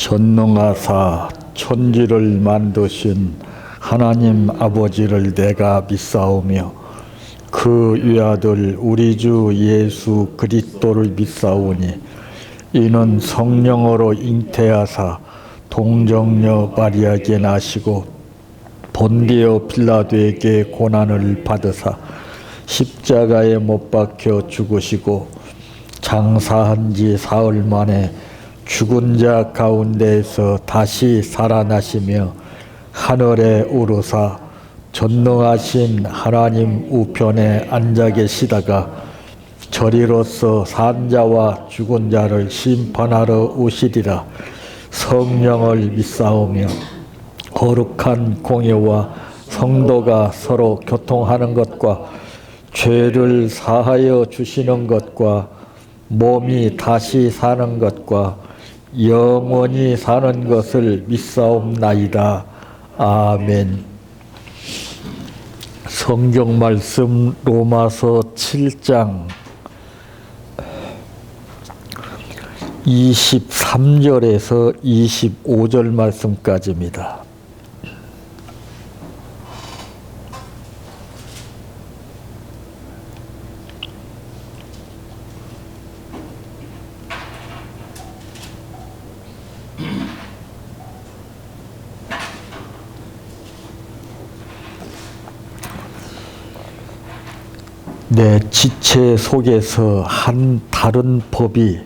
전능하사 천지를 만드신 하나님 아버지를 내가 믿사오며 그 위아들 우리 주 예수 그리스도를 믿사오니 이는 성령으로 잉태하사 동정녀 마리아에게 나시고 본디오 빌라도에게 고난을 받으사 십자가에 못 박혀 죽으시고 장사한 지 사흘 만에 죽은 자 가운데에서 다시 살아나시며 하늘에 오르사 전능하신 하나님 우편에 앉아 계시다가 저리로서 산 자와 죽은 자를 심판하러 오시리라. 성령을 믿사오며 거룩한 공예와 성도가 서로 교통하는 것과 죄를 사하여 주시는 것과 몸이 다시 사는 것과 영원히 사는 것을 믿사옵나이다. 아멘. 성경 말씀 로마서 7장 23절에서 25절 말씀까지입니다. 내 지체 속에서 한 다른 법이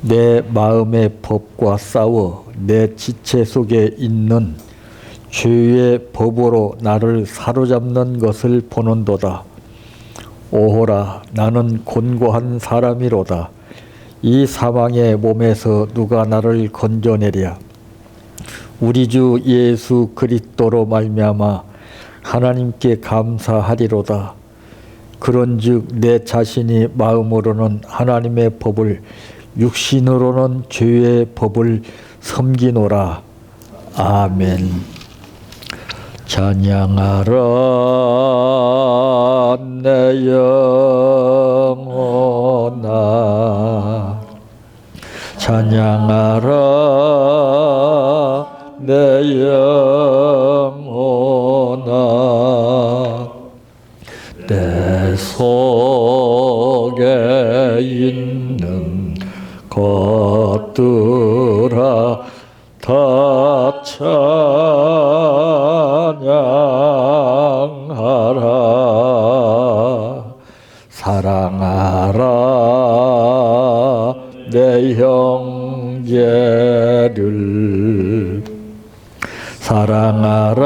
내 마음의 법과 싸워 내 지체 속에 있는 죄의 법으로 나를 사로잡는 것을 보는도다. 오호라, 나는 곤고한 사람이로다. 이 사망의 몸에서 누가 나를 건져내랴. 우리 주 예수 그리스도로 말미암아 하나님께 감사하리로다. 그런즉 내 자신이 마음으로는 하나님의 법을 육신으로는 죄의 법을 섬기노라. 아멘. 찬양하라 내 영혼아, 찬양하라 내 영혼아, 내 속에 있는 것들아 다 찬양하라. 사랑하라 내 형제를, 사랑하라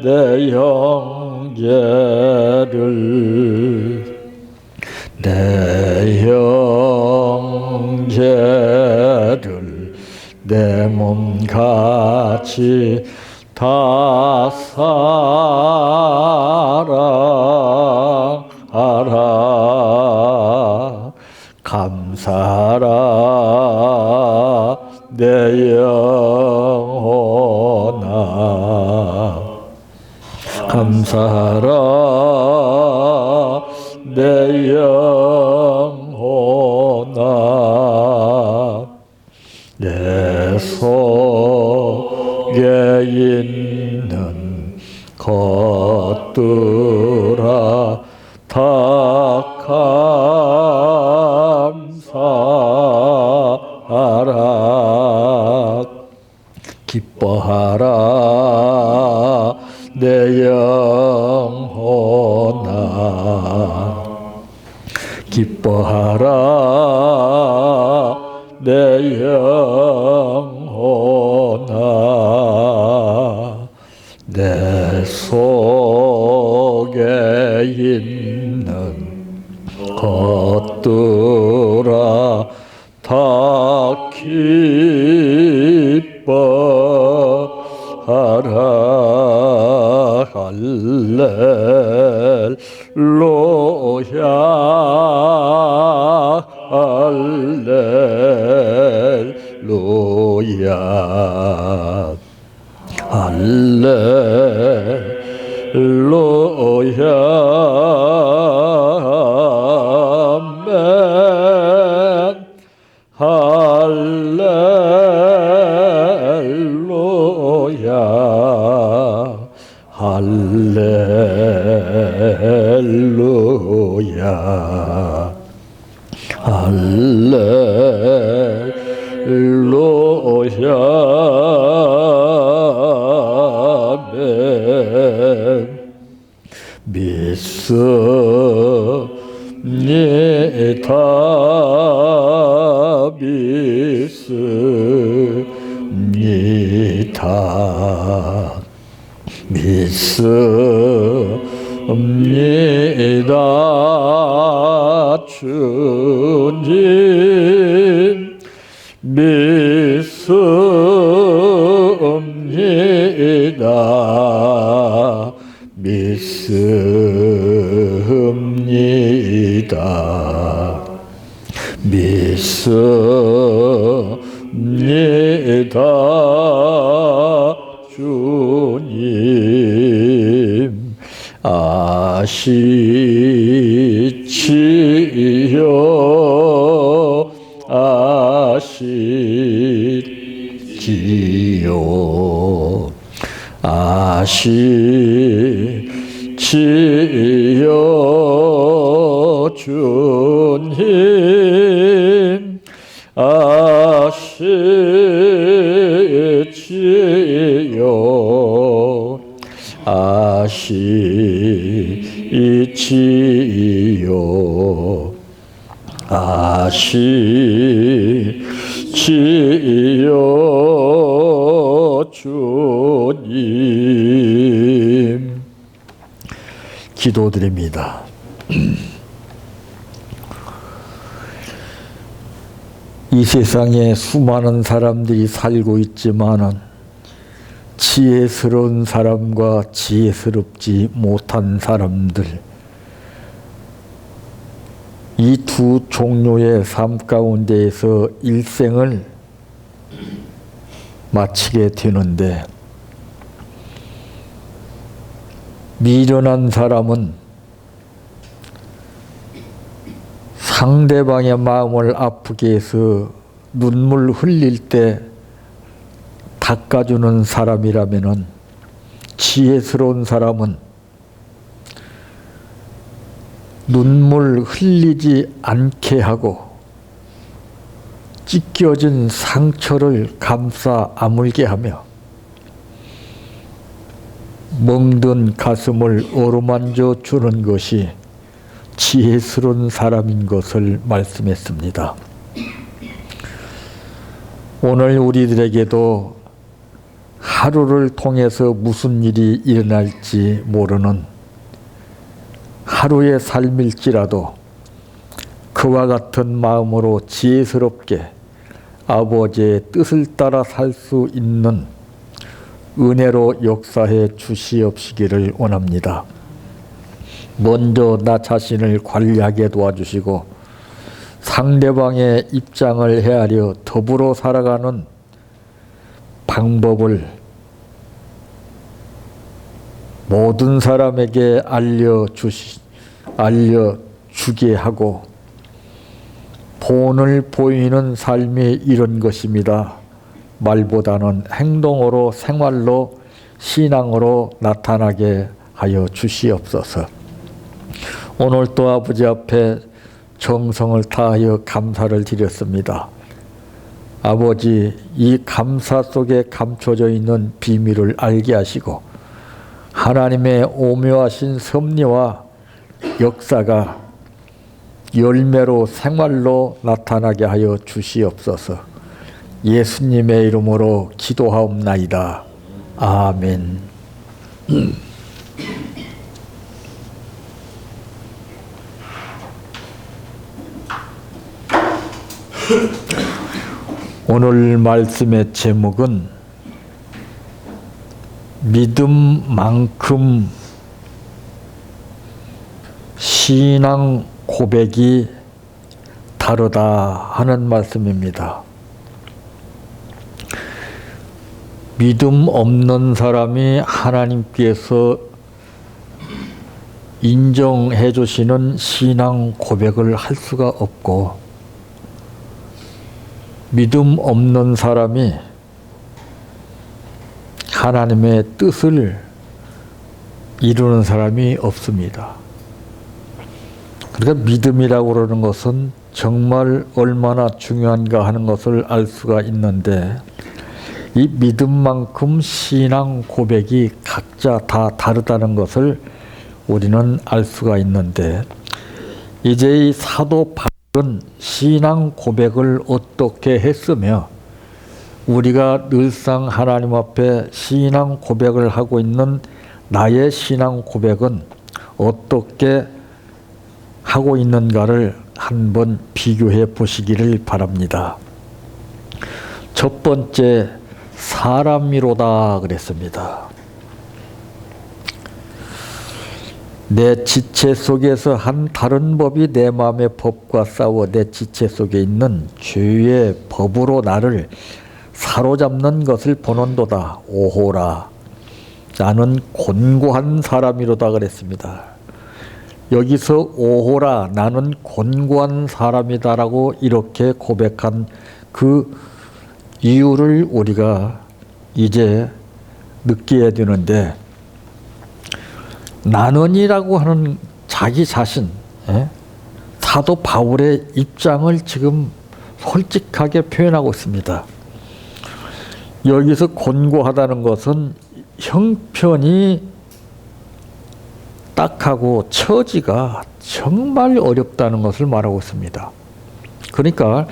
내 형제를, 내 형제를 내 몸같이 다 사랑하라. 감사하라 내 영혼아, 감사하라 내 영혼아, 내 속에 있는 것들아 다 감사하라. 기뻐하라 내 영혼아, 기뻐하라 내 영혼아, 내 속에 있는 것들아 다 기뻐하라. 할렐루야, 할렐루야, 할렐루야. 아멘. 할렐루야 할렐루야 할렐루야 믿습니다 믿습니다 주님 믿습니다 믿습니다 믿습니다 주님 아시지요 아시지요 아시지요 주님 아시지요 아시지요 아시지요 주님 기도드립니다. 이 세상에 수많은 사람들이 살고 있지만은 지혜스러운 사람과 지혜스럽지 못한 사람들, 이 두 종류의 삶 가운데에서 일생을 마치게 되는데, 미련한 사람은 상대방의 마음을 아프게 해서 눈물 흘릴 때 닦아주는 사람이라면은, 지혜스러운 사람은 눈물 흘리지 않게 하고 찢겨진 상처를 감싸 아물게 하며 멍든 가슴을 어루만져 주는 것이 지혜스러운 사람인 것을 말씀했습니다. 오늘 우리들에게도 하루를 통해서 무슨 일이 일어날지 모르는 하루의 삶일지라도 그와 같은 마음으로 지혜스럽게 아버지의 뜻을 따라 살 수 있는 은혜로 역사해 주시옵시기를 원합니다. 먼저 나 자신을 관리하게 도와주시고 상대방의 입장을 헤아려 더불어 살아가는 방법을 모든 사람에게 알려주게 하고 본을 보이는 삶이 이런 것입니다. 말보다는 행동으로, 생활로, 신앙으로 나타나게 하여 주시옵소서. 오늘 또 아버지 앞에 정성을 다하여 감사를 드렸습니다. 아버지, 이 감사 속에 감춰져 있는 비밀을 알게 하시고 하나님의 오묘하신 섭리와 역사가 열매로 생활로 나타나게 하여 주시옵소서. 예수님의 이름으로 기도하옵나이다. 아멘. 오늘 말씀의 제목은 믿음만큼 신앙 고백이 다르다 하는 말씀입니다. 믿음 없는 사람이 하나님께서 인정해 주시는 신앙 고백을 할 수가 없고, 믿음 없는 사람이 하나님의 뜻을 이루는 사람이 없습니다. 그러니까 믿음이라고 그러는 것은 정말 얼마나 중요한가 하는 것을 알 수가 있는데, 이 믿음만큼 신앙 고백이 각자 다 다르다는 것을 우리는 알 수가 있는데, 이제 이 사도 바울은 신앙 고백을 어떻게 했으며, 우리가 늘상 하나님 앞에 신앙 고백을 하고 있는 나의 신앙 고백은 어떻게 하고 있는가를 한번 비교해 보시기를 바랍니다. 첫 번째, 사람이로다 그랬습니다. 내 지체 속에서 한 다른 법이 내 마음의 법과 싸워 내 지체 속에 있는 죄의 법으로 나를 사로잡는 것을 보는도다. 오호라. 나는 곤고한 사람이로다 그랬습니다. 여기서 오호라, 나는 곤고한 사람이다라고 이렇게 고백한 그 이유를 우리가 이제 느껴야 되는데, 나는이라고 하는 자기 자신, 사도 바울의 입장을 지금 솔직하게 표현하고 있습니다. 여기서 곤고하다는 것은 형편이 딱하고 처지가 정말 어렵다는 것을 말하고 있습니다. 그러니까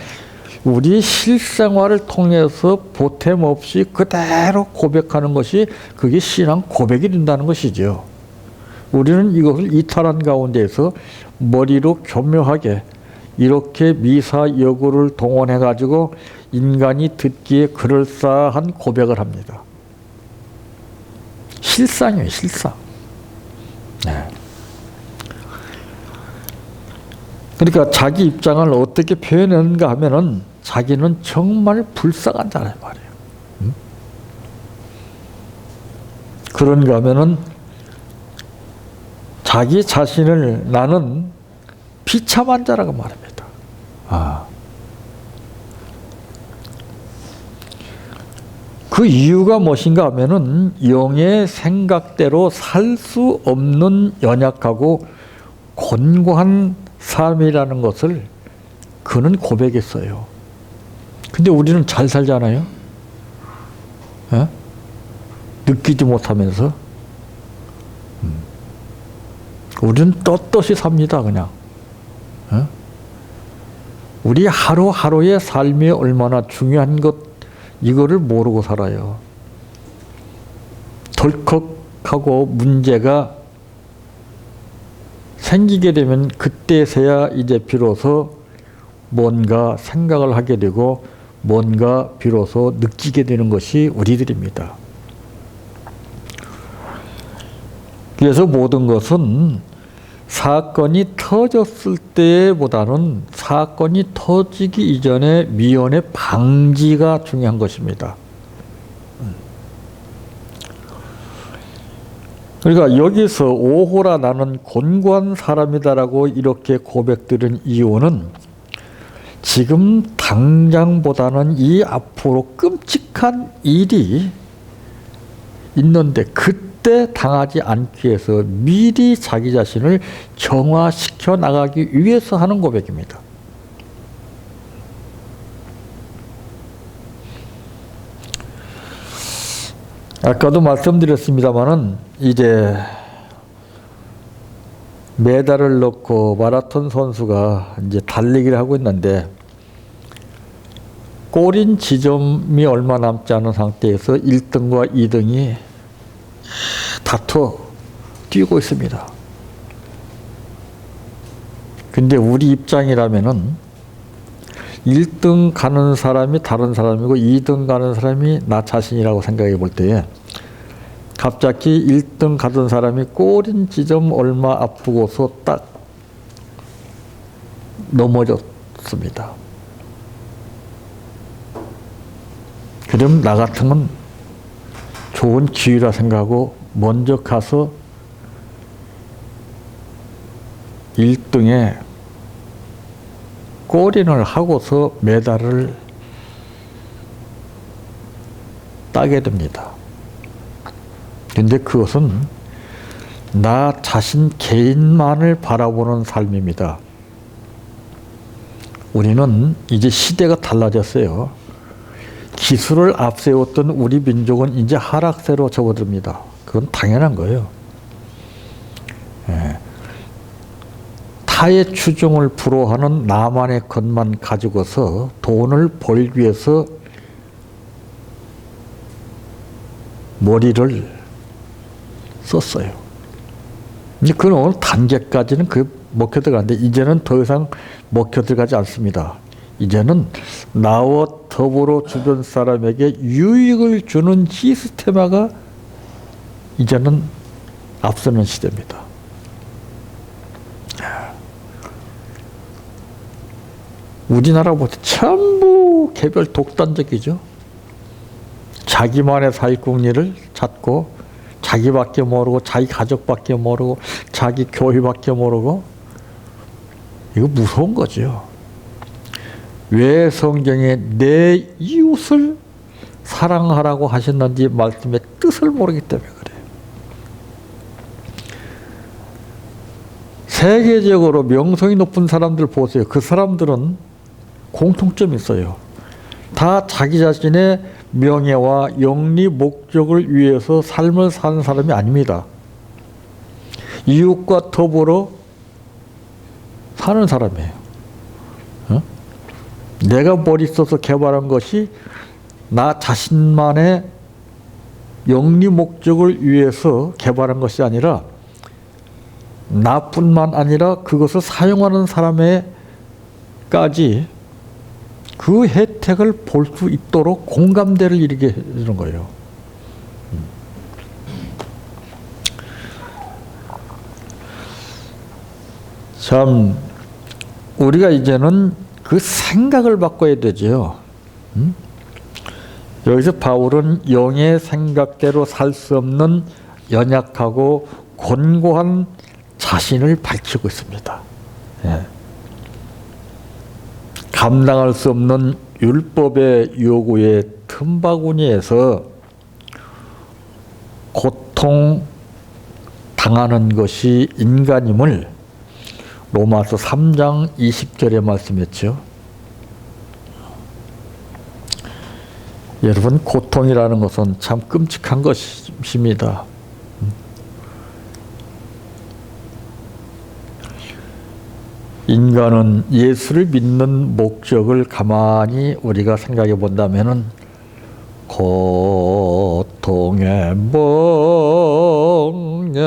우리 실생활을 통해서 보탬 없이 그대로 고백하는 것이 그게 신앙 고백이 된다는 것이죠. 우리는 이것을 이탈한 가운데에서 머리로 교묘하게 이렇게 미사여구를 동원해 가지고 인간이 듣기에 그럴싸한 고백을 합니다. 실상이에요, 실상. 네. 그러니까 자기 입장을 어떻게 표현하는가 하면은 자기는 정말 불쌍한 자란 말이에요. 그런가 하면은 자기 자신을 나는 비참한 자라고 말합니다. 그 이유가 무엇인가 하면은 영의 생각대로 살 수 없는 연약하고 곤고한 삶이라는 것을 그는 고백했어요. 근데 우리는 잘 살잖아요. 느끼지 못하면서. 우리는 떳떳이 삽니다, 그냥. 우리 하루하루의 삶이 얼마나 중요한 것, 이거를 모르고 살아요. 덜컥하고 문제가 생기게 되면 그때서야 이제 비로소 뭔가 생각을 하게 되고 뭔가 비로소 느끼게 되는 것이 우리들입니다. 그래서 모든 것은 사건이 터졌을 때보다는 사건이 터지기 이전에 미연의 방지가 중요한 것입니다. 그러니까 여기서 오호라 나는 곤고한 사람이다라고 이렇게 고백드린 이유는 지금 당장보다는 이 앞으로 끔찍한 일이 있는데 그때 당하지 않기 위해서 미리 자기 자신을 정화시켜 나가기 위해서 하는 고백입니다. 아까도 말씀드렸습니다마는 이제 메달을 넣고 마라톤 선수가 이제 달리기를 하고 있는데 꼬린 지점이 얼마 남지 않은 상태에서 1등과 2등이 다투어 뛰고 있습니다. 근데 우리 입장이라면은 1등 가는 사람이 다른 사람이고 2등 가는 사람이 나 자신이라고 생각해 볼 때에 갑자기 1등 가던 사람이 꼬린 지점 얼마 앞두고서 딱 넘어졌습니다. 그럼 나 같으면 좋은 기회라 생각하고 먼저 가서 1등에 골인을 하고서 메달을 따게 됩니다. 근데 그것은 나 자신 개인만을 바라보는 삶입니다. 우리는 이제 시대가 달라졌어요. 기술을 앞세웠던 우리 민족은 이제 하락세로 접어듭니다. 그건 당연한 거예요. 예. 타의 추종을 불허하는 나만의 것만 가지고서 돈을 벌기 위해서 머리를 썼어요. 그건 어느 단계까지는 먹혀 들어가는데 이제는 더 이상 먹혀 들어가지 않습니다. 이제는 나와 더불어 주변 사람에게 유익을 주는 시스템화가 이제는 앞서는 시대입니다. 우리나라 보세요. 전부 개별 독단적이죠. 자기만의 사익공리를 찾고 자기밖에 모르고 자기 가족밖에 모르고 자기 교회밖에 모르고 이거 무서운 거죠. 왜 성경에 내 이웃을 사랑하라고 하셨는지 말씀의 뜻을 모르기 때문에 그래요. 세계적으로 명성이 높은 사람들 보세요. 그 사람들은 공통점이 있어요. 다 자기 자신의 명예와 영리 목적을 위해서 삶을 사는 사람이 아닙니다. 이웃과 더불어 사는 사람이에요. 어? 내가 머릿속에서 개발한 것이 나 자신만의 영리 목적을 위해서 개발한 것이 아니라 나뿐만 아니라 그것을 사용하는 사람에까지 그 혜택을 볼 수 있도록 공감대를 일으키게 해주는 거예요. 참 우리가 이제는 그 생각을 바꿔야 되죠. 여기서 바울은 영의 생각대로 살 수 없는 연약하고 곤고한 자신을 밝히고 있습니다. 예. 감당할 수 없는 율법의 요구에 틈바구니에서 고통 당하는 것이 인간임을 로마서 3장 20절에 말씀했죠. 여러분, 고통이라는 것은 참 끔찍한 것입니다. 인간은 예수를 믿는 목적을 가만히 우리가 생각해 본다면은 고통의 멍에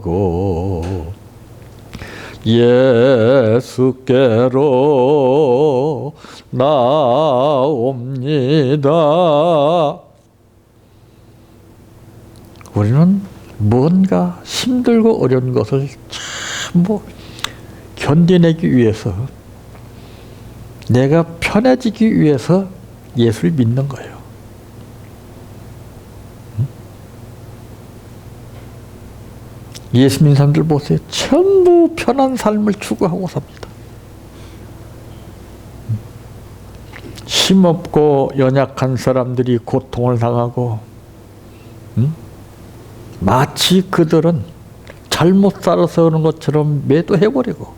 벗으려고 예수께로 나옵니다. 우리는 뭔가 힘들고 어려운 것을 전부 견뎌내기 위해서, 내가 편해지기 위해서 예수를 믿는 거예요. 예수 믿는 사람들 보세요. 전부 편한 삶을 추구하고 삽니다. 힘없고 연약한 사람들이 고통을 당하고, 마치 그들은 잘못 살아서 그런 것처럼 매도해버리고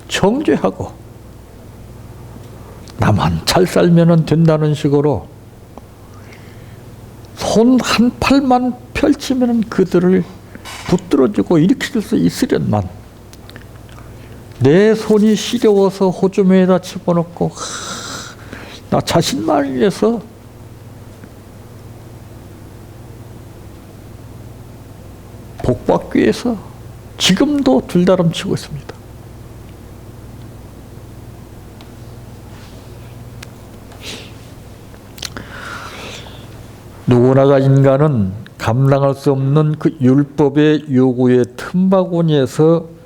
정죄하고 나만 잘 살면 된다는 식으로 손 한 팔만 펼치면 그들을 붙들어주고 일으킬 수 있으련만 내 손이 시려워서 호주머니에다 집어넣고 나 자신만을 위해서 복받기 위해서 지금도 들다름치고 있습니다. 누구나가 인간은 감당할 수 없는 그 율법의 요구의 틈바구니에서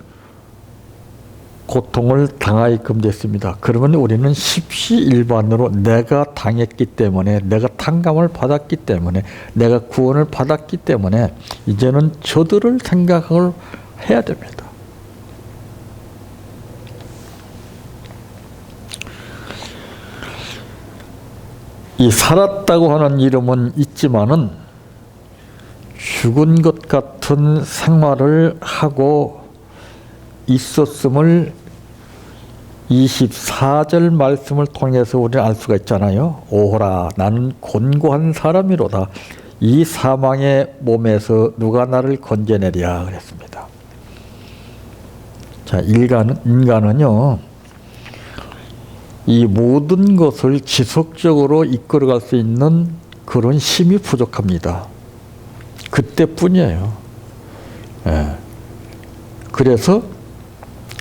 고통을 당하게끔 됐습니다. 그러면 우리는 십시일반으로 내가 당했기 때문에, 내가 탕감을 받았기 때문에, 내가 구원을 받았기 때문에 이제는 저들을 생각을 해야 됩니다. 이 살았다고 하는 이름은 있지만은 죽은 것 같은 생활을 하고 있었음을 24절 말씀을 통해서 우리는 알 수가 있잖아요. 오호라 나는 곤고한 사람이로다. 이 사망의 몸에서 누가 나를 건져내랴 그랬습니다. 자, 인간은요, 이 모든 것을 지속적으로 이끌어갈 수 있는 그런 힘이 부족합니다. 그때뿐이에요. 예. 그래서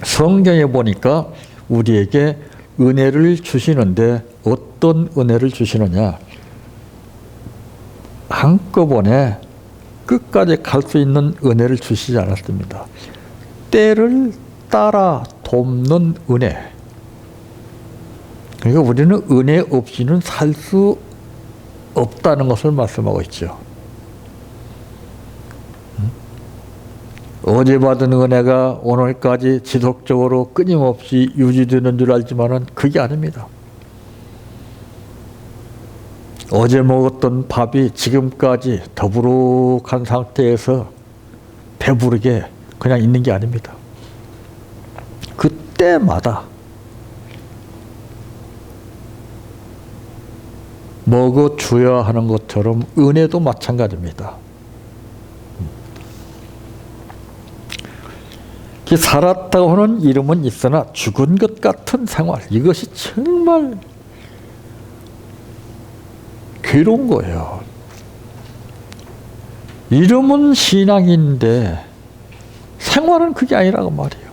성경에 보니까 우리에게 은혜를 주시는데 어떤 은혜를 주시느냐? 한꺼번에 끝까지 갈 수 있는 은혜를 주시지 않았습니다. 때를 따라 돕는 은혜. 그러니까 우리는 은혜 없이는 살 수 없다는 것을 말씀하고 있죠. 어제 받은 은혜가 오늘까지 지속적으로 끊임없이 유지되는 줄 알지만은 그게 아닙니다. 어제 먹었던 밥이 지금까지 더부룩한 상태에서 배부르게 그냥 있는 게 아닙니다. 그때마다 먹어줘야 하는 것처럼 은혜도 마찬가지입니다. 살았다고 하는 이름은 있으나 죽은 것 같은 생활, 이것이 정말 괴로운 거예요. 이름은 신앙인데 생활은 그게 아니라고 말이에요.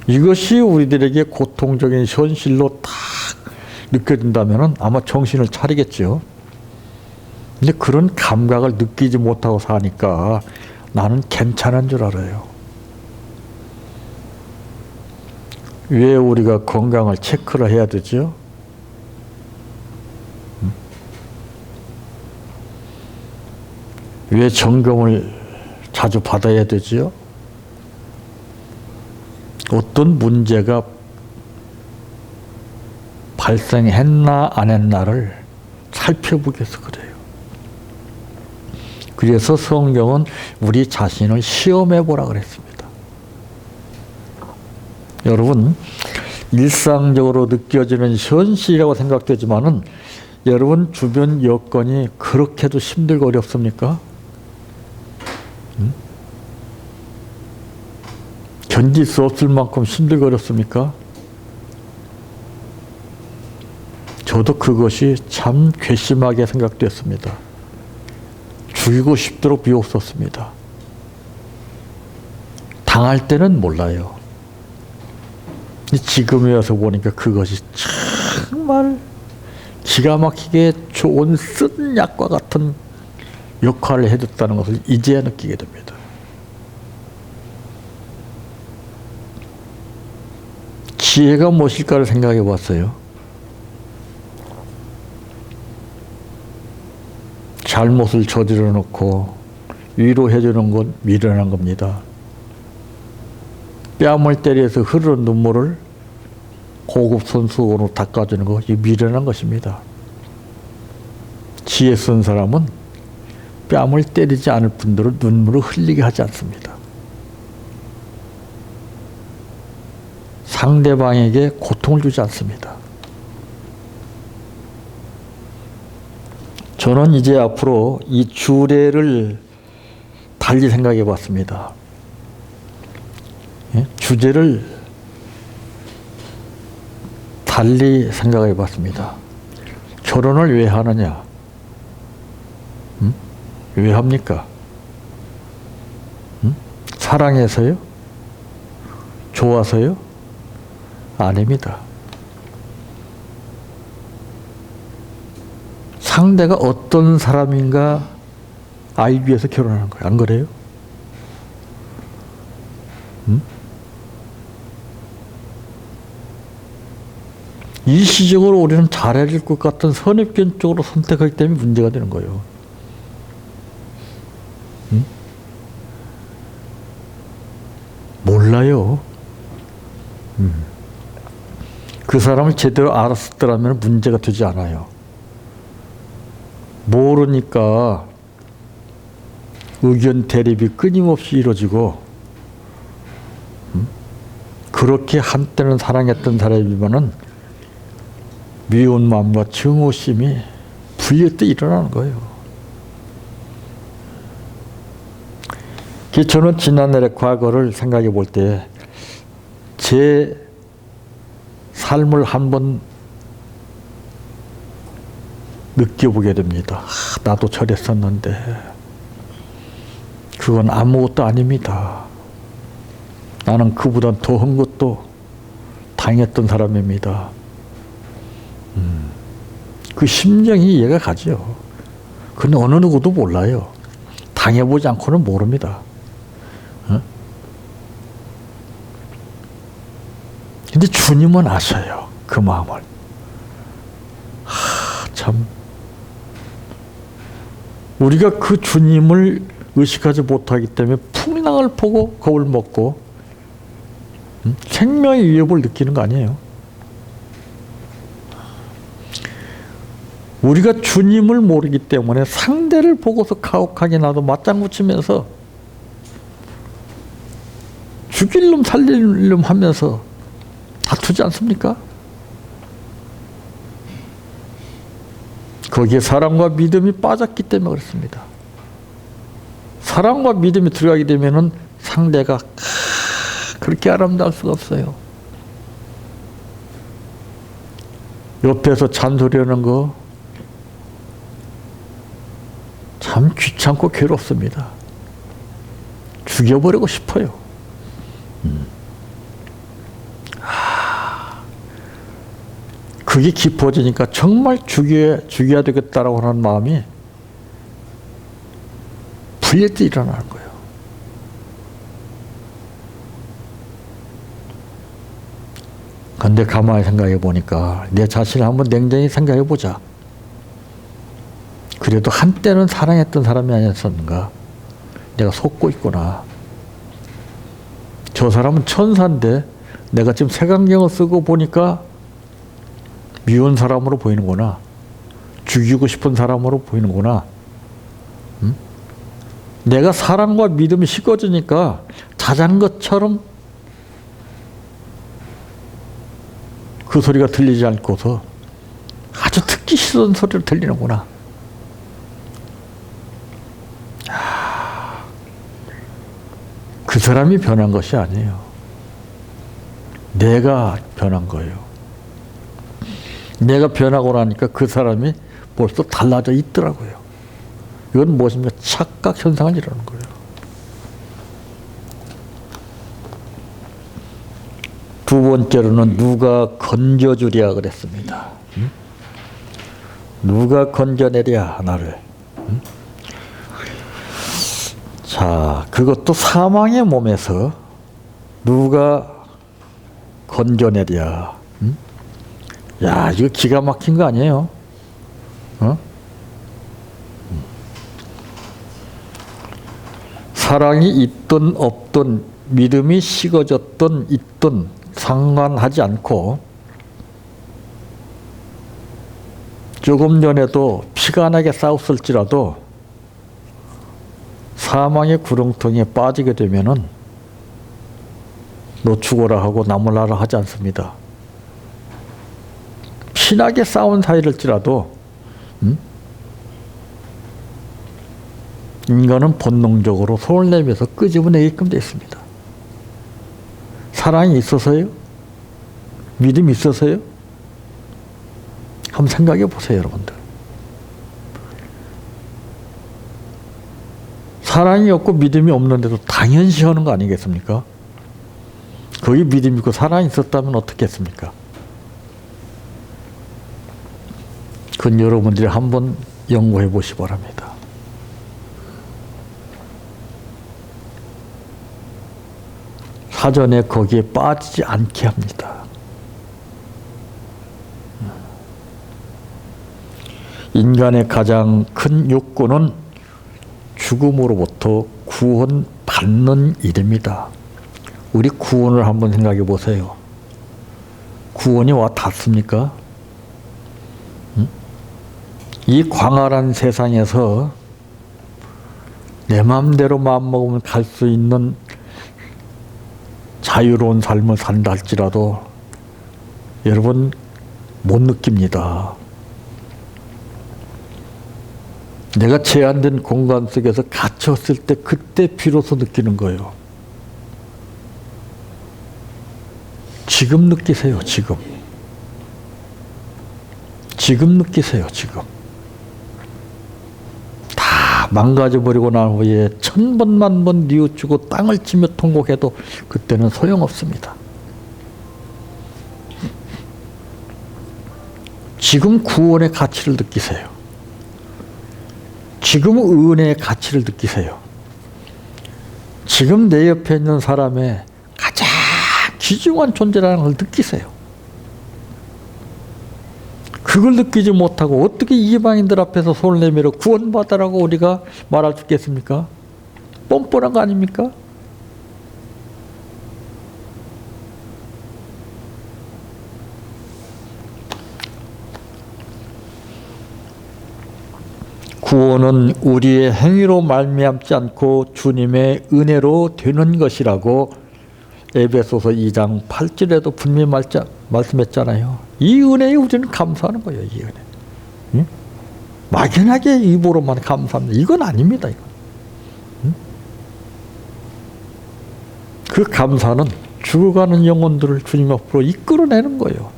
이것이 우리들에게 고통적인 현실로 딱 느껴진다면 아마 정신을 차리겠죠. 근데 그런 감각을 느끼지 못하고 사니까 나는 괜찮은 줄 알아요. 왜 우리가 건강을 체크를 해야 되죠? 왜 점검을 자주 받아야 되지요? 어떤 문제가 발생했나 안 했나를 살펴보기 위해서 그래요. 그래서 성경은 우리 자신을 시험해 보라 그랬습니다. 여러분, 일상적으로 느껴지는 현실이라고 생각되지만은 여러분 주변 여건이 그렇게도 힘들고 어렵습니까? 견딜 수 없을 만큼 힘들고 어렵습니까? 저도 그것이 참 괘씸하게 생각됐습니다. 죽이고 싶도록 비웃었습니다. 당할 때는 몰라요. 지금에 와서 보니까 그것이 정말 기가 막히게 좋은 쓴 약과 같은 역할을 해줬다는 것을 이제야 느끼게 됩니다. 지혜가 무엇일까를 생각해 봤어요. 잘못을 저지러 놓고 위로해 주는 건 미련한 겁니다. 뺨을 때려서 흐르는 눈물을 고급 손수건으로 닦아주는 거, 이 미련한 것입니다. 지혜 쓴 사람은 뺨을 때리지 않을 뿐더러 눈물을 흘리게 하지 않습니다. 상대방에게 고통을 주지 않습니다. 저는 이제 앞으로 이 주례를 달리 생각해 봤습니다. 주제를 달리 생각해 봤습니다. 결혼을 왜 하느냐? 왜 합니까? 사랑해서요? 좋아서요? 아닙니다. 상대가 어떤 사람인가 알기 위해서 결혼하는 거예요. 안 그래요? 일시적으로 우리는 잘해줄 것 같은 선입견 쪽으로 선택하기 때문에 문제가 되는 거예요. 몰라요. 그 사람을 제대로 알았더라면 문제가 되지 않아요. 모르니까 의견 대립이 끊임없이 이루어지고, 그렇게 한때는 사랑했던 사람이면은 미운 마음과 증오심이 불렸듯 일어나는 거예요. 저는 지난날의 과거를 생각해 볼 때 제 삶을 한번 느껴보게 됩니다. 나도 저랬었는데 그건 아무것도 아닙니다. 나는 그보다 더한 것도 당했던 사람입니다. 그 심정이 이해가 가죠. 그건 어느 누구도 몰라요. 당해보지 않고는 모릅니다. 근데 주님은 아셔요. 그 마음을. 참. 우리가 그 주님을 의식하지 못하기 때문에 풍랑을 보고 겁을 먹고 생명의 위협을 느끼는 거 아니에요. 우리가 주님을 모르기 때문에 상대를 보고서 가혹하게 나도 맞장구 치면서 죽일 놈 살릴 놈 하면서 다투지 않습니까? 거기에 사랑과 믿음이 빠졌기 때문에 그렇습니다. 사랑과 믿음이 들어가게 되면은 상대가 그렇게 아름다울 수가 없어요. 옆에서 잔소리하는 거 참 귀찮고 괴롭습니다. 죽여버리고 싶어요. 그게 깊어지니까 정말 죽여야 되겠다라고 하는 마음이 불릴듯 일어나는 거예요. 근데 가만히 생각해 보니까 내 자신을 한번 냉정히 생각해 보자. 그래도 한때는 사랑했던 사람이 아니었었는가? 내가 속고 있구나. 저 사람은 천사인데 내가 지금 색안경을 쓰고 보니까 미운 사람으로 보이는구나. 죽이고 싶은 사람으로 보이는구나. 내가 사랑과 믿음이 식어지니까 자전거처럼 그 소리가 들리지 않고서 아주 듣기 싫은 소리로 들리는구나. 그 사람이 변한 것이 아니에요. 내가 변한 거예요. 내가 변하고 나니까 그 사람이 벌써 달라져 있더라고요. 이건 무엇입니까? 착각 현상을 이루는 거예요. 두 번째로는 누가 건져주랴 그랬습니다. 누가 건져내랴 나를. 자, 그것도 사망의 몸에서 누가 건져내랴. 야, 이거 기가 막힌 거 아니에요? 사랑이 있든 없든 믿음이 식어졌든 있든 상관하지 않고 조금 전에도 피가 나게 싸웠을지라도 사망의 구렁텅이에 빠지게 되면은 너 죽어라 하고 나몰라라 하지 않습니다. 피나게 싸운 사이일지라도 인간은 본능적으로 손을 내면서 끄집어내게끔 되어 있습니다. 사랑이 있어서요? 믿음이 있어서요? 한번 생각해 보세요, 여러분들. 사랑이 없고 믿음이 없는데도 당연시 하는 거 아니겠습니까? 거기 믿음이 있고 사랑이 있었다면 어떻게 했습니까? 그건 여러분들이 한번 연구해 보시기 바랍니다. 사전에 거기에 빠지지 않게 합니다. 인간의 가장 큰 욕구는 죽음으로부터 구원받는 일입니다. 우리 구원을 한번 생각해 보세요. 구원이 와 닿습니까? 이 광활한 세상에서 내 마음대로 마음먹으면 갈 수 있는 자유로운 삶을 산다 할지라도 여러분 못 느낍니다. 내가 제한된 공간 속에서 갇혔을 때 그때 비로소 느끼는 거예요. 지금 느끼세요. 지금. 지금 느끼세요. 지금. 다 망가져버리고 난 후에 1000번만 뉘우치고 땅을 치며 통곡해도 그때는 소용없습니다. 지금 구원의 가치를 느끼세요. 지금 은혜의 가치를 느끼세요. 지금 내 옆에 있는 사람의 가장 귀중한 존재라는 걸 느끼세요. 그걸 느끼지 못하고 어떻게 이방인들 앞에서 손을 내밀어 구원받으라고 우리가 말할 수 있겠습니까? 뻔뻔한 거 아닙니까? 구원은 우리의 행위로 말미암지 않고 주님의 은혜로 되는 것이라고 에베소서 2장 8절에도 분명히 말씀했잖아요. 이 은혜에 우리는 감사하는 거예요. 이 은혜. 응? 막연하게 입으로만 감사합니다. 이건 아닙니다. 이건. 응? 그 감사는 죽어가는 영혼들을 주님 앞으로 이끌어내는 거예요.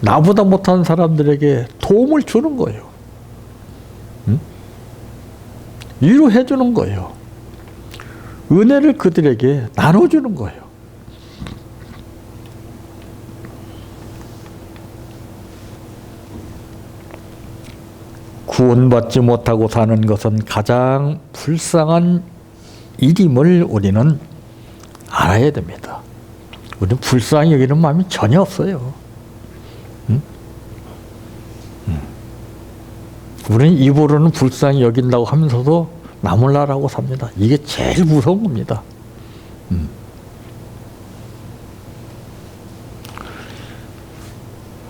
나보다 못한 사람들에게 도움을 주는 거예요. 응? 위로해 주는 거예요. 은혜를 그들에게 나눠주는 거예요. 구원받지 못하고 사는 것은 가장 불쌍한 일임을 우리는 알아야 됩니다. 우리는 불쌍히 여기는 마음이 전혀 없어요. 응? 우리는 입으로는 불쌍히 여긴다고 하면서도 남을 나라고 삽니다. 이게 제일 무서운 겁니다.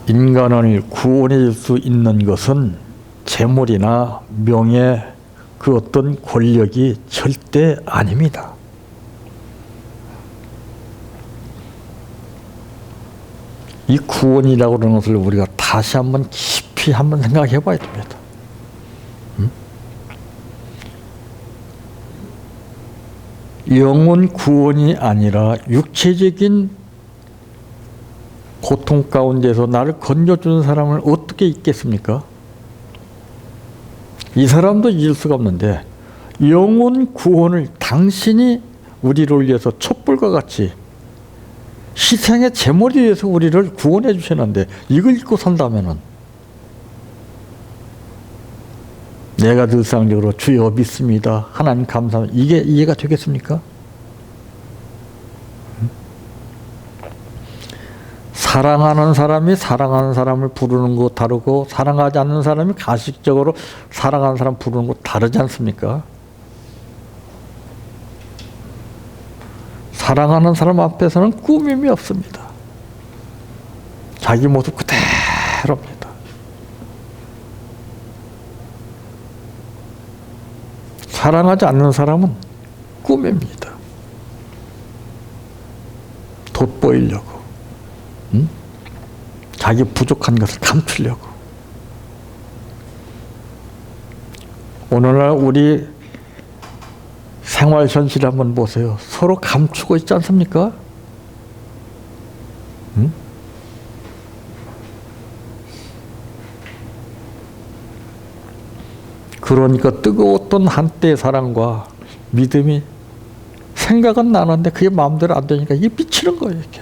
인간을 구원해 줄 수 있는 것은 재물이나 명예, 그 어떤 권력이 절대 아닙니다. 이 구원이라고 하는 것을 우리가 다시 한번 깊이 한번 생각해 봐야 됩니다. 영혼 구원이 아니라 육체적인 고통 가운데서 나를 건져주는 사람을 어떻게 잊겠습니까? 이 사람도 잊을 수가 없는데 영혼 구원을 당신이 우리를 위해서 촛불과 같이 희생의 제물이 위해서 우리를 구원해 주셨는데 이걸 잊고 산다면은 내가 늘상적으로 주여 믿습니다. 하나님 감사합니다. 이게 이해가 되겠습니까? 사랑하는 사람이 사랑하는 사람을 부르는 거 다르고 사랑하지 않는 사람이 가식적으로 사랑하는 사람 부르는 거 다르지 않습니까? 사랑하는 사람 앞에서는 꾸밈이 없습니다. 자기 모습 그대로입니다. 사랑하지 않는 사람은 꾸밉니다. 돋보이려고. 응? 자기 부족한 것을 감추려고. 오늘날 우리 생활 현실 한번 보세요. 서로 감추고 있지 않습니까? 응? 그러니까 뜨거웠던 한때의 사랑과 믿음이 생각은 나는데 그게 마음대로 안 되니까 이게 미치는 거예요. 이렇게.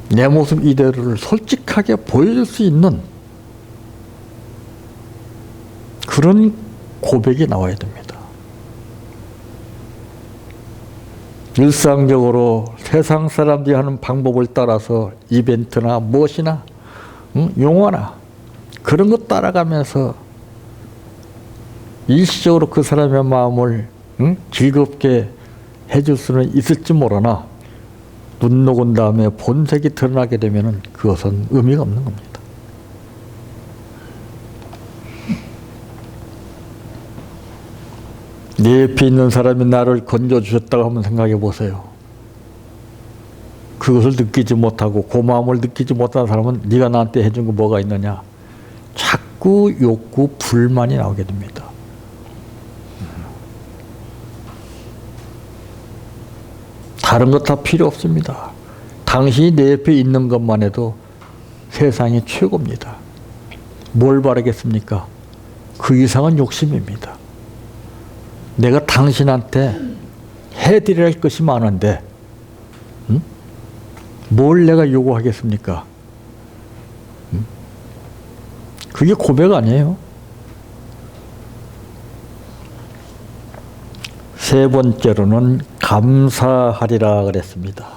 내 모습 이대로를 솔직하게 보여줄 수 있는 그런 고백이 나와야 됩니다. 일상적으로 세상 사람들이 하는 방법을 따라서 이벤트나 무엇이나 용어나 그런 것 따라가면서 일시적으로 그 사람의 마음을 즐겁게 해줄 수는 있을지 모르나 눈 녹은 다음에 본색이 드러나게 되면 그것은 의미가 없는 겁니다. 내 옆에 있는 사람이 나를 건져주셨다고 한번 생각해 보세요. 그것을 느끼지 못하고 고마움을 느끼지 못하는 사람은 네가 나한테 해준 거 뭐가 있느냐. 자꾸 욕구, 불만이 나오게 됩니다. 다른 것 다 필요 없습니다. 당신이 내 옆에 있는 것만 해도 세상이 최고입니다. 뭘 바라겠습니까? 그 이상은 욕심입니다. 내가 당신한테 해드려야 할 것이 많은데 뭘 내가 요구하겠습니까? 그게 고백 아니에요. 세 번째로는 감사하리라 그랬습니다.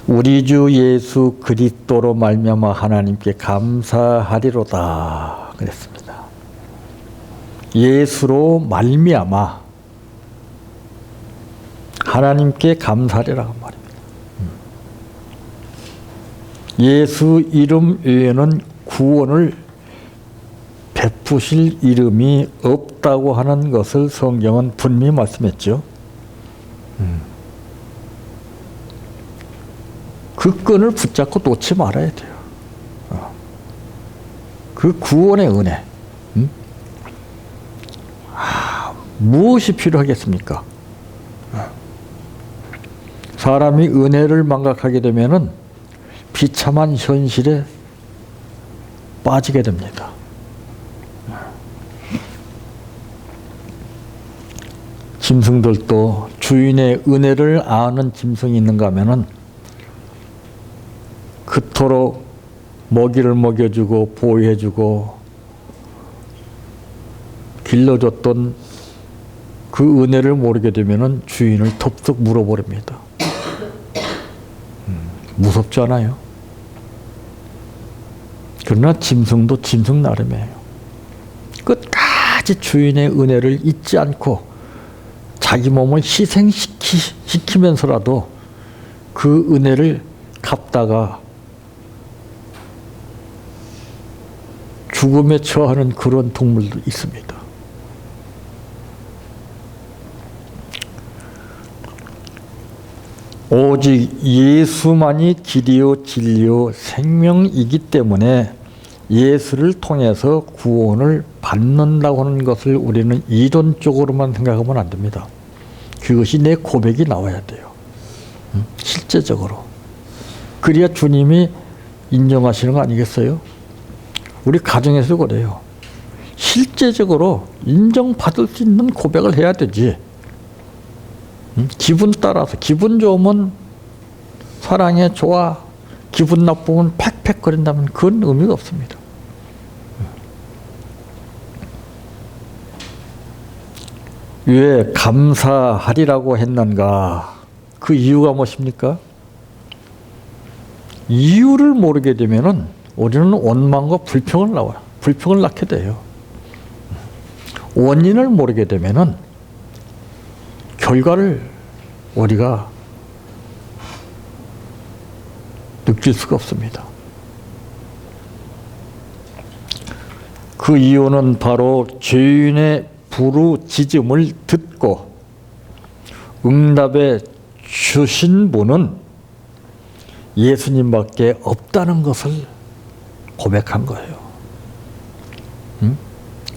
우리 주 예수 그리스도로 말미암아 하나님께 감사하리로다 그랬습니다. 예수로 말미암아 하나님께 감사하리라고 말입니다. 예수 이름 외에는 구원을 베푸실 이름이 없다고 하는 것을 성경은 분명히 말씀했죠. 그 끈을 붙잡고 놓지 말아야 돼요. 그 구원의 은혜. 무엇이 필요하겠습니까? 사람이 은혜를 망각하게 되면은 비참한 현실에 빠지게 됩니다. 짐승들도 주인의 은혜를 아는 짐승이 있는가 하면은 그토록 먹이를 먹여주고 보호해주고 길러줬던 그 은혜를 모르게 되면은 주인을 덥석 물어버립니다. 무섭지 않아요? 그러나 짐승도 짐승 나름이에요. 끝까지 주인의 은혜를 잊지 않고 자기 몸을 희생시키면서라도 그 은혜를 갚다가 죽음에 처하는 그런 동물도 있습니다. 오직 예수만이 길이요 진리요 생명이기 때문에 예수를 통해서 구원을 받는다고 하는 것을 우리는 이론적으로만 생각하면 안 됩니다. 그것이 내 고백이 나와야 돼요. 실제적으로. 그래야 주님이 인정하시는 거 아니겠어요? 우리 가정에서 그래요. 실제적으로 인정받을 수 있는 고백을 해야 되지. 기분 따라서 기분 좋으면 사랑해 좋아, 기분 나쁘면 팩팩거린다면 그건 의미가 없습니다. 왜 감사하리라고 했는가? 그 이유가 무엇입니까? 이유를 모르게 되면은 우리는 원망과 불평을 낳게 돼요. 원인을 모르게 되면은 결과를 우리가 느낄 수가 없습니다. 그 이유는 바로 죄인의 부르짖음을 듣고 응답해 주신 분은 예수님밖에 없다는 것을 고백한 거예요.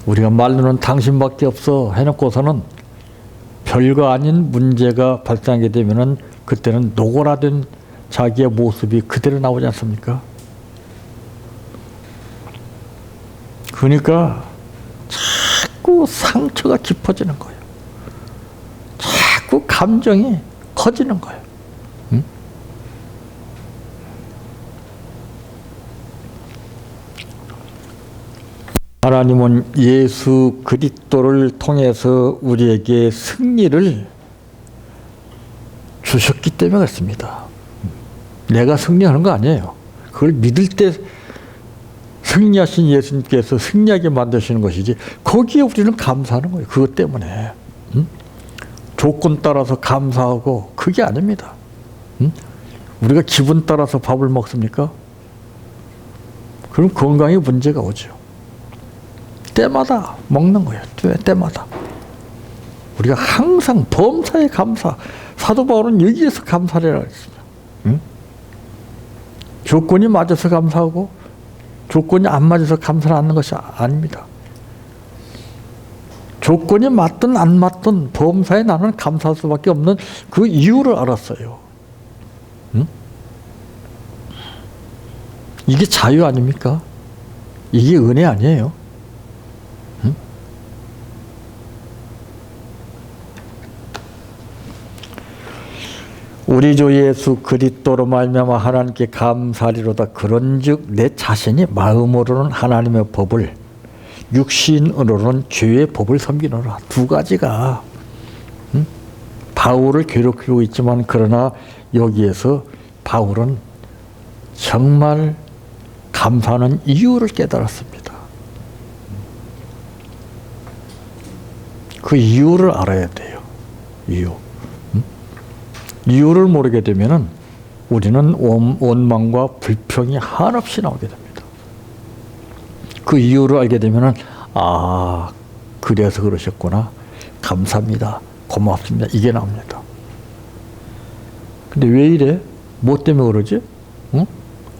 우리가 말로는 당신밖에 없어 해놓고서는 별거 아닌 문제가 발생하게 되면은 그때는 노골화된 자기의 모습이 그대로 나오지 않습니까? 그러니까 자꾸 상처가 깊어지는 거예요. 자꾸 감정이 커지는 거예요. 하나님은 예수 그리스도를 통해서 우리에게 승리를 주셨기 때문에 그렇습니다. 내가 승리하는 거 아니에요. 그걸 믿을 때 승리하신 예수님께서 승리하게 만드시는 것이지 거기에 우리는 감사하는 거예요. 그것 때문에. 조건 따라서 감사하고 그게 아닙니다. 우리가 기분 따라서 밥을 먹습니까? 그럼 건강에 문제가 오죠. 때마다 먹는 거예요. 때마다. 우리가 항상 범사에 감사. 사도 바울은 여기에서 감사를 했습니다. 조건이 맞아서 감사하고 조건이 안 맞아서 감사를 하는 것이 아닙니다. 조건이 맞든 안 맞든 범사에 나는 감사할 수밖에 없는 그 이유를 알았어요. 이게 자유 아닙니까? 이게 은혜 아니에요? 우리 주 예수 그리스도로 말미암아 하나님께 감사하리로다. 그런즉 내 자신이 마음으로는 하나님의 법을 육신으로는 죄의 법을 섬기노라. 두 가지가 바울을 괴롭히고 있지만 그러나 여기에서 바울은 정말 감사하는 이유를 깨달았습니다. 그 이유를 알아야 돼요. 이유를 모르게 되면은 우리는 원망과 불평이 한없이 나오게 됩니다. 그 이유를 알게 되면은 아, 그래서 그러셨구나. 감사합니다. 고맙습니다. 이게 나옵니다. 근데 왜 이래? 뭐 때문에 그러지?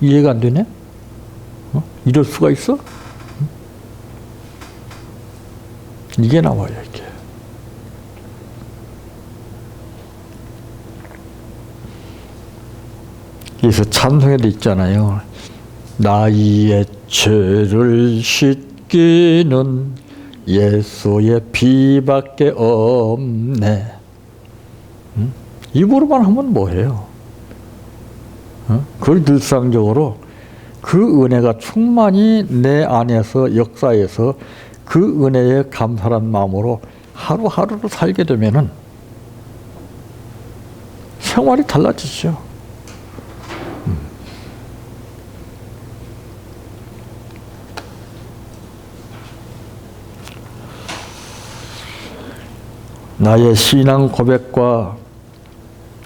이해가 안 되네? 이럴 수가 있어? 이게 나와요, 이게. 그래서 찬송에도 있잖아요. 나의 죄를 씻기는 예수의 피밖에 없네. 입으로만 하면 뭐해요? 그걸 늘상적으로 그 은혜가 충만히 내 안에서 역사에서 그 은혜에 감사한 마음으로 하루하루를 살게 되면은 생활이 달라지죠. 나의 신앙 고백과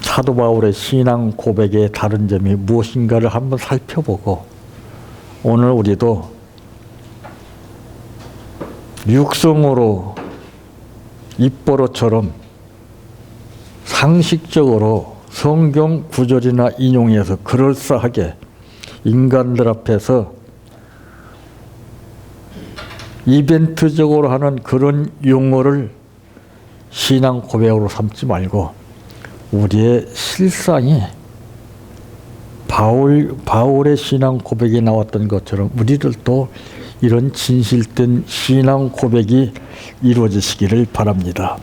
사도 바울의 신앙 고백의 다른 점이 무엇인가를 한번 살펴보고 오늘 우리도 육성으로 입버릇처럼 상식적으로 성경 구절이나 인용해서 그럴싸하게 인간들 앞에서 이벤트적으로 하는 그런 용어를 신앙 고백으로 삼지 말고 우리의 실상이 바울의 신앙 고백이 나왔던 것처럼 우리들도 이런 진실된 신앙 고백이 이루어지시기를 바랍니다.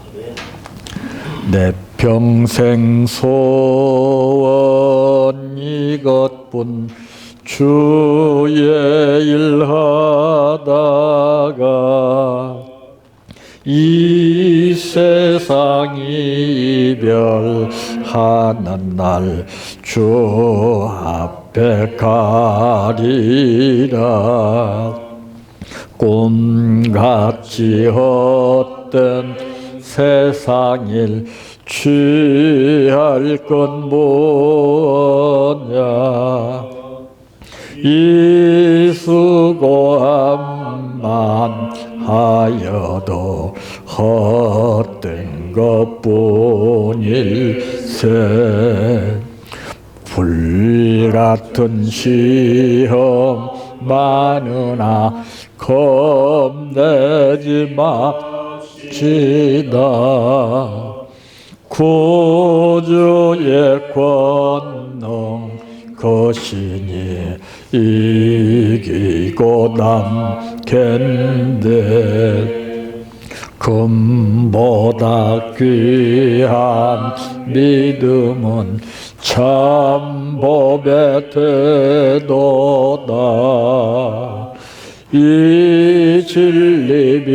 내 평생 소원 이것뿐 주의 일하다가 이 세상 이별하는 날 주 앞에 가리라. 꿈같이 헛된 세상일 취할 건 뭐냐. 이 수고함만 하여도 헛된 것뿐일세. 불같은 시험 많으나 겁내지 맙시다. 구주의 권능 거시니 이기고 남겠는데 금보다 귀한 믿음은 참 법의 태도다. 이 진리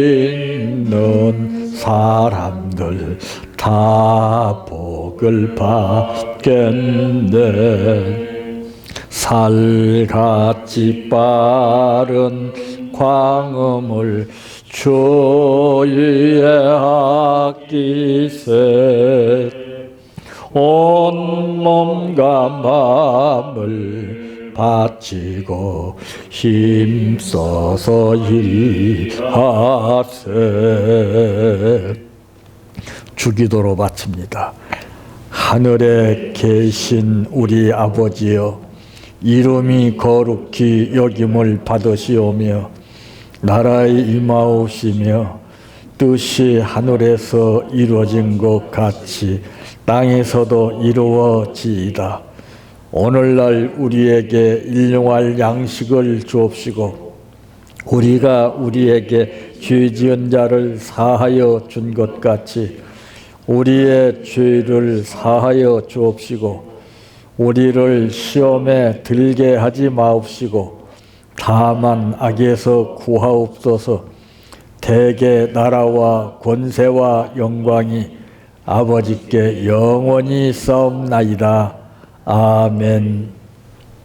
믿는 사람들 다 복을 받겠네. 살같이 빠른 광음을 주위에 아끼세 온 몸과 마음을 바치고 힘써서 일하세. 주기도로 바칩니다. 하늘에 계신 우리 아버지여, 이름이 거룩히 여김을 받으시오며 나라의 임하오시며 뜻이 하늘에서 이루어진 것 같이 땅에서도 이루어지이다. 오늘날 우리에게 일용할 양식을 주옵시고 우리가 우리에게 죄 지은 자를 사하여 준 것 같이 우리의 죄를 사하여 주옵시고 우리를 시험에 들게 하지 마옵시고 다만 악에서 구하옵소서. 대개 나라와 권세와 영광이 아버지께 영원히 싸움나이다. 아멘.